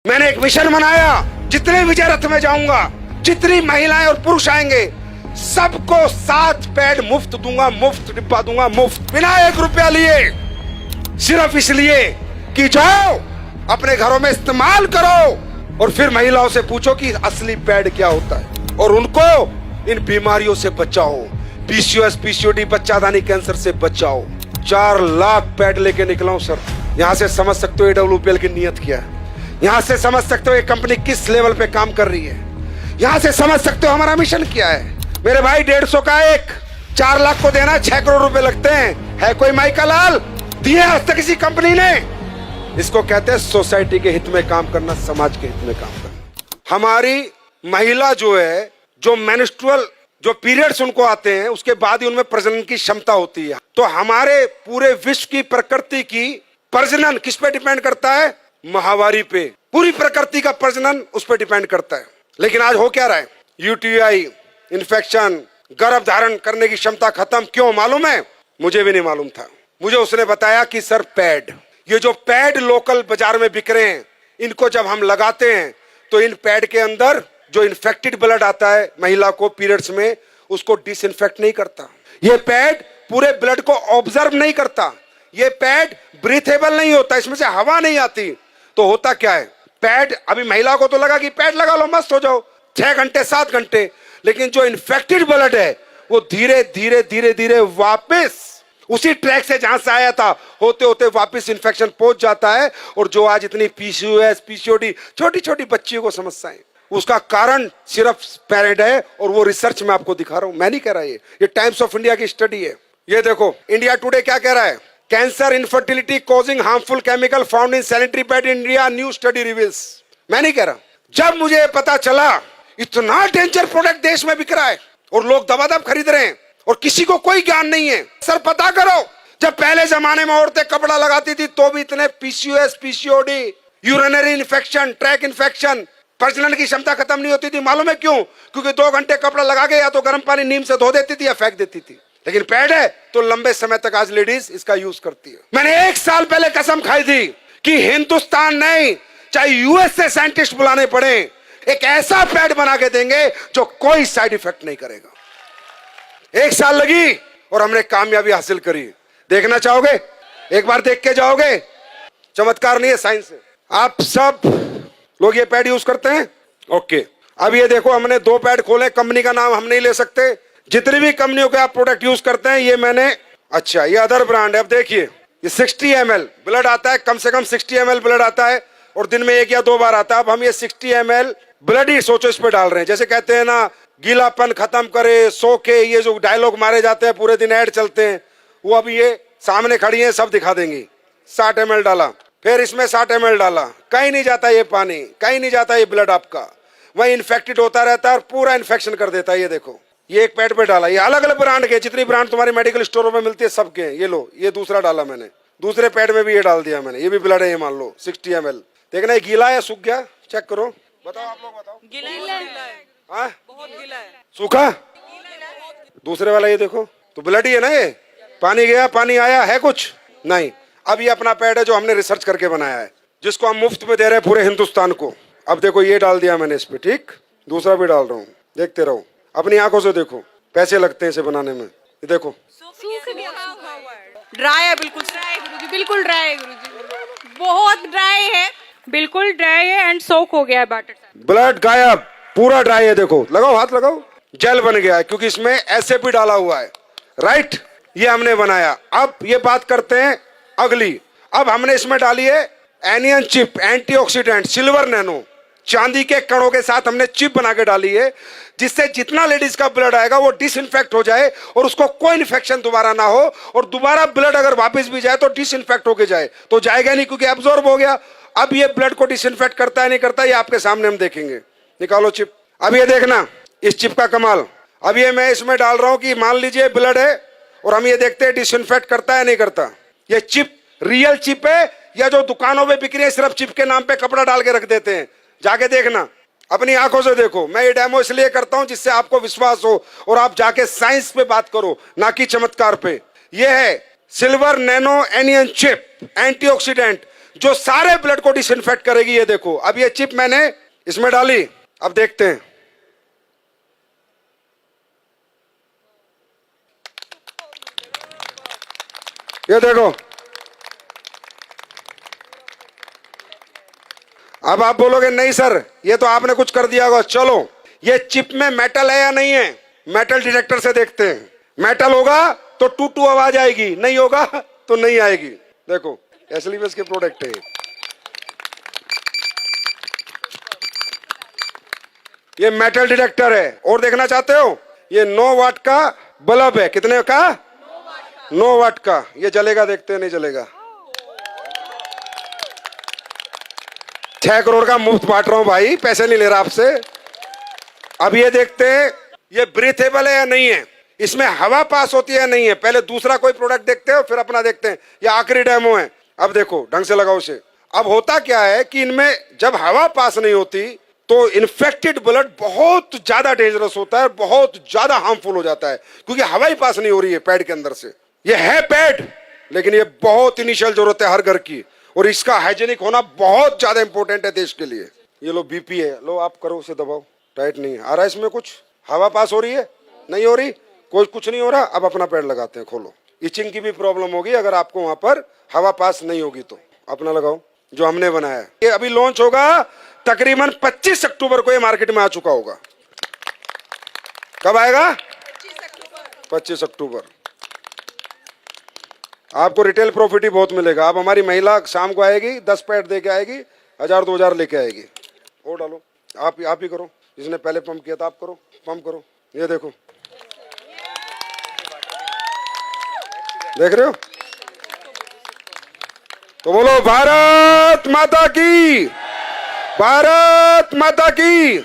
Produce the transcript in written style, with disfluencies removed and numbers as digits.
मैंने एक मिशन बनाया, जितने विजय रथ में जाऊंगा, जितनी महिलाएं और पुरुष आएंगे, सबको 7 पैड मुफ्त दूंगा, मुफ्त डिब्बा दूंगा, मुफ्त, बिना 1 रुपया लिए, सिर्फ इसलिए कि जाओ अपने घरों में इस्तेमाल करो और फिर महिलाओं से पूछो कि असली पैड क्या होता है और उनको इन बीमारियों से बचाओ, पीसीओएस, पीसीओडी, बच्चादानी कैंसर से बचाओ। 4 लाख पैड लेके निकला हूं सर। यहां से समझ सकते हो एडब्ल्यूपीएल की नीयत क्या है, यहां से समझ सकते हो ये कंपनी किस लेवल पे काम कर रही है, यहां से समझ सकते हो हमारा मिशन क्या है। मेरे भाई 150 का एक 4 लाख को देना 6 करोड़ रुपए लगते हैं। है कोई माइका लाल दिए आज तक किसी कंपनी ने? इसको कहते हैं सोसाइटी के हित में काम करना, समाज के हित में काम करना। हमारी महिला जो है, जो मेंस्ट्रुअल जो पीरियड्स उनको आते हैं, उसके बाद ही उनमें प्रजनन की क्षमता होती है। तो हमारे पूरे विश्व की प्रकृति की प्रजनन किस पे डिपेंड करता है? माहवारी पे। पूरी प्रकृति का प्रजनन उस पर डिपेंड करता है। लेकिन आज हो क्या रहा है? यूटीआई, इन्फेक्शन, गर्भ धारण करने की क्षमता खत्म। क्यों मालूम है? मुझे भी नहीं मालूम था। मुझे उसने बताया कि सर पैड, ये जो पैड लोकल बाजार में बिक रहे हैं, इनको जब हम लगाते हैं तो इन पैड के अंदर जो इन्फेक्टेड ब्लड आता है महिला को पीरियड्स में, उसको डिसइंफेक्ट नहीं करता। ये पैड पूरे ब्लड को ऑब्जर्व नहीं करता। ये पैड ब्रीथेबल नहीं होता, इसमें से हवा नहीं आती। तो होता क्या है? पैड, अभी महिला को तो लगा कि पैड लगा लो मस्त हो जाओ, 6 घंटे 7 घंटे, लेकिन जो इन्फेक्टेड ब्लड है वो धीरे धीरे धीरे धीरे वापस उसी ट्रैक से जहां से आया था होते होते वापस इन्फेक्शन पहुंच जाता है। और जो आज इतनी पीसीओएस, पीसीओडी, छोटी छोटी बच्चियों को समस्याएं, उसका कारण सिर्फ पैड है। और वो रिसर्च में आपको दिखा रहा हूं, मैं नहीं कह रहा, ये टाइम्स ऑफ इंडिया की स्टडी है। ये देखो इंडिया टुडे क्या कह रहा है? Cancer, infertility causing harmful chemical found in sanitary pad in India, new study reveals. मैं नहीं कह रहा। जब मुझे पता चला इतना डेंजर प्रोडक्ट देश में बिक रहा है और लोग दबादब खरीद रहे हैं और किसी को कोई ज्ञान नहीं है, सर पता करो, जब पहले जमाने में औरतें कपड़ा लगाती थी तो भी इतने PCOS, PCOD, urinary infection, track infection, प्रजनन की क्षमता खत्म नहीं होती थी। मालूम है क्यों? क्योंकि 2 घंटे कपड़ा लगा के या तो गर्म पानी नीम से धो देती थी या फेंक देती थी। लेकिन पैड है तो लंबे समय तक आज लेडीज इसका यूज करती है। मैंने 1 साल पहले कसम खाई थी कि हिंदुस्तान नहीं, चाहे यूएस से साइंटिस्ट बुलाने पड़े, एक ऐसा पैड बना के देंगे जो कोई साइड इफेक्ट नहीं करेगा। 1 साल लगी और हमने कामयाबी हासिल करी। देखना चाहोगे? एक बार देख के जाओगे। चमत्कार नहीं है, साइंस है। आप सब लोग ये पैड यूज करते हैं? ओके, अब ये देखो हमने 2 पैड खोले, कंपनी का नाम हम नहीं ले सकते। जितनी भी कंपनियों के आप प्रोडक्ट यूज करते हैं, ये मैंने, अच्छा ये अदर ब्रांड है। अब देखिए ये 60 ml ब्लड आता है, कम से कम 60 ml ब्लड आता है और दिन में 1 या 2 बार आता है। अब हम ये 60 ml ब्लड ही सोचो इस पे डाल रहे हैं। जैसे कहते हैं ना, गीलापन खत्म करे, सो के, ये जो डायलॉग मारे जाते हैं, पूरे दिन ऐड चलते हैं, वो अब ये सामने खड़ी है, सब दिखा देंगी। 60 ml डाला, फिर इसमें 60 ml डाला, कहीं नहीं जाता ये पानी, कहीं नहीं जाता ये ब्लड आपका, वही इन्फेक्टेड होता रहता है और पूरा इन्फेक्शन कर देता है। ये देखो, ये एक पैड पे डाला, ये अलग अलग ब्रांड के, जितनी ब्रांड तुम्हारी मेडिकल स्टोरों में मिलती है सबके हैं। ये लो, ये दूसरा डाला मैंने, दूसरे पैड में भी ये डाल दिया मैंने, ये भी ब्लड है, ये मान लो 60 ml। देखना ये गीला है, सूख गया, चेक करो, बताओ आप लोग बताओ। गीला है, हाँ बहुत गीला है। सूखा? दूसरे वाला ये देखो, तो ब्लड ही है ना, ये पानी गया पानी आया है कुछ नहीं। अब ये अपना पैड है जो हमने रिसर्च करके बनाया है, जिसको हम मुफ्त में दे रहे हैं पूरे हिंदुस्तान को। अब देखो ये डाल दिया मैंने इस पे, ठीक, दूसरा भी डाल रहा हूँ, देखते रहो, अपनी आंखों से देखो, पैसे लगते हैं इसे बनाने में। ये देखो सूख गया, ड्राई है, बिल्कुल ड्राई है गुरुजी, बिल्कुल ड्राई है गुरुजी, बहुत ड्राई है, बिल्कुल ड्राई है एंड सोक हो गया है बैटर। ब्लड गायब, पूरा ड्राई है। देखो, लगाओ हाथ लगाओ, जेल बन गया है क्योंकि इसमें एसएप भी डाला हुआ है, राइट? ये हमने बनाया। अब ये बात करते हैं अगली। अब हमने इसमें डाली है anion chip, antioxidant, silver nano, चांदी के कणों के साथ हमने चिप बना के डाली है, जिससे जितना लेडीज का ब्लड आएगा वो डिसइंफेक्ट हो जाए और उसको कोई इन्फेक्शन दोबारा ना हो, और दोबारा ब्लड अगर वापस भी जाए तो डिसइंफेक्ट होके जाए। तो जाएगा नहीं क्योंकि एब्जॉर्ब हो गया। अब ये ब्लड को डिसइंफेक्ट करता है नहीं करता, ये आपके सामने हम देखेंगे। निकालो चिप। अब ये देखना इस चिप का कमाल। अब ये मैं इसमें डाल रहा हूं कि मान लीजिए ब्लड है और हम ये देखते हैं डिसइंफेक्ट करता है नहीं करता। ये चिप रियल चिप है या जो दुकानों में बिक रही है सिर्फ चिप के नाम पे कपड़ा डाल के रख देते हैं? जाके देखना, अपनी आंखों से देखो। मैं ये डेमो इसलिए करता हूं जिससे आपको विश्वास हो और आप जाके साइंस पे बात करो, ना कि चमत्कार पे। ये है silver nano anion chip, antioxidant, जो सारे ब्लड को डिसइंफेक्ट करेगी। ये देखो, अब ये चिप मैंने इसमें डाली, अब देखते हैं। ये देखो, अब आप बोलोगे नहीं सर ये तो आपने कुछ कर दिया होगा। चलो, ये चिप में मेटल है या नहीं है, मेटल डिटेक्टर से देखते हैं। मेटल होगा तो टू टू आवाज आएगी, नहीं होगा तो नहीं आएगी। देखो, एसएलवीएस के प्रोडक्ट है ये मेटल डिटेक्टर है। और देखना चाहते हो, ये 9 वाट का बल्ब है। कितने का? 9 वाट का। ये जलेगा, देखते हैं नहीं जलेगा। 6 करोड़ का मुफ्त बांट रहा हूं भाई, पैसे नहीं ले रहा आपसे। अब ये देखते हैं ये ब्रीथेबल है या नहीं है, इसमें हवा पास होती है या नहीं है। पहले दूसरा कोई प्रोडक्ट देखते हो, फिर अपना देखते हैं। ये आखिरी डेमो है। अब देखो, ढंग से लगाओ उसे। अब होता क्या है कि इनमें जब हवा पास नहीं होती तो इन्फेक्टेड ब्लड बहुत ज्यादा डेंजरस होता है, बहुत ज्यादा हार्मफुल हो जाता है, क्योंकि हवा ही पास नहीं हो रही है पैड के अंदर से। ये है पैड, लेकिन ये बहुत इनिशियल जरूरत है हर घर की, और इसका हाइजेनिक होना बहुत ज्यादा इंपॉर्टेंट है देश के लिए। ये लो बीपी है, लो आप करो, उसे दबाओ। टाइट नहीं है, आ रहा है इसमें कुछ? हवा पास हो रही है? नहीं हो रही, कोई कुछ नहीं हो रहा। अब अपना पैड लगाते हैं, खोलो। इचिंग की भी प्रॉब्लम होगी अगर आपको वहां पर हवा पास नहीं होगी तो। अपना लगाओ जो हमने बनाया है। ये अभी लॉन्च होगा तकरीबन 25 अक्टूबर को, ये मार्केट में आ चुका होगा। कब आएगा? 25 अक्टूबर। आपको रिटेल प्रॉफिट ही बहुत मिलेगा। अब हमारी महिला शाम को आएगी, 10 पैड दे के आएगी, 1000-2000 लेके आएगी। और डालो, आप ही करो। जिसने पहले पंप किया था आप करो, पंप करो। ये देखो, देख रहे हो? तो बोलो भारत माता की, भारत माता की।